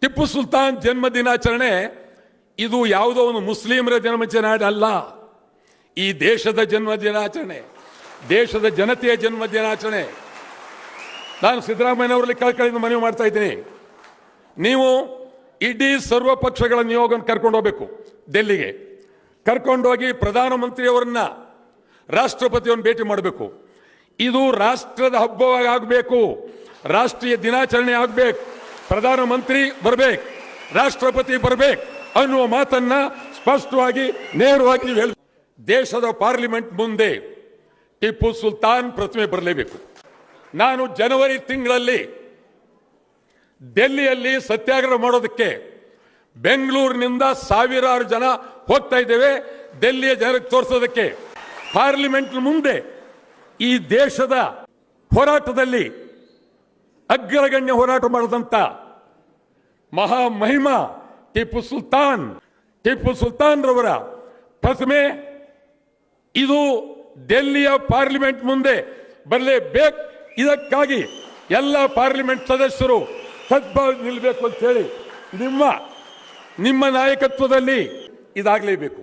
ಟಿಪ್ಪು ಸುಲ್ತಾನ್ ಜನ್ಮ ದಿನಾಚರಣೆ ಇದು ಯಾವುದೋ ಒಂದು ಮುಸ್ಲಿಮರ ಜನ್ಮದಿನಾಚರಣೆ ಅಲ್ಲ. ಈ ದೇಶದ ಜನ್ಮ ದಿನಾಚರಣೆ, ದೇಶದ ಜನತೆಯ ಜನ್ಮ ದಿನಾಚರಣೆ. ನಾನು ಸಿದ್ದರಾಮಯ್ಯನವರಲ್ಲಿ ಕಳಕಳಿಯಿಂದ ಮನವಿ ಮಾಡ್ತಾ ಇದ್ದೀನಿ, ನೀವು ಇಡೀ ಸರ್ವ ಪಕ್ಷಗಳ ನಿಯೋಗ ಕರ್ಕೊಂಡು ಹೋಗ್ಬೇಕು. ಡೆಲ್ಲಿಗೆ ಕರ್ಕೊಂಡೋಗಿ ಪ್ರಧಾನಮಂತ್ರಿಯವರನ್ನ, ರಾಷ್ಟ್ರಪತಿಯವರನ್ನು ಭೇಟಿ ಮಾಡಬೇಕು. ಇದು ರಾಷ್ಟ್ರದ ಹಬ್ಬವಾಗಿ ಆಗಬೇಕು, ರಾಷ್ಟ್ರೀಯ ದಿನಾಚರಣೆ ಆಗಬೇಕು. ಪ್ರಧಾನಮಂತ್ರಿ ಬರಬೇಕು, ರಾಷ್ಟ್ರಪತಿ ಬರಬೇಕು ಅನ್ನುವ ಮಾತನ್ನ ಸ್ಪಷ್ಟವಾಗಿ ನೇರವಾಗಿ ಹೇಳಿ, ದೇಶದ ಪಾರ್ಲಿಮೆಂಟ್ ಮುಂದೆ ಟಿಪ್ಪು ಸುಲ್ತಾನ್ ಪ್ರತಿಮೆ ಬರಲೇಬೇಕು. ನಾನು ಜನವರಿ ತಿಂಗಳಲ್ಲಿ ಡೆಲ್ಲಿಯಲ್ಲಿ ಸತ್ಯಾಗ್ರಹ ಮಾಡೋದಕ್ಕೆ ಬೆಂಗಳೂರಿನಿಂದ ಸಾವಿರಾರು ಜನ ಹೋಗ್ತಾ ಇದ್ದೇವೆ. ಡೆಲ್ಲಿಯ ಜನರಿಗೆ ತೋರಿಸೋದಕ್ಕೆ ಪಾರ್ಲಿಮೆಂಟ್ ಮುಂದೆ ಈ ದೇಶದ ಹೋರಾಟದಲ್ಲಿ ಅಗ್ರಗಣ್ಯ ಹೋರಾಟ ಮಾಡಿದಂತ ಮಹಾಮಹಿಮ ಟಿಪ್ಪು ಸುಲ್ತಾನ್ ರವರ ಪ್ರತಿಮೆ ಇದು ಡೆಲ್ಲಿಯ ಪಾರ್ಲಿಮೆಂಟ್ ಮುಂದೆ ಬರಲೇಬೇಕು. ಇದಕ್ಕಾಗಿ ಎಲ್ಲ ಪಾರ್ಲಿಮೆಂಟ್ ಸದಸ್ಯರು ಸದ್ಭಾವ ನಿಲ್ಲಬೇಕು ಅಂತ ಹೇಳಿ ನಿಮ್ಮ ನಾಯಕತ್ವದಲ್ಲಿ ಇದಾಗಲೇಬೇಕು.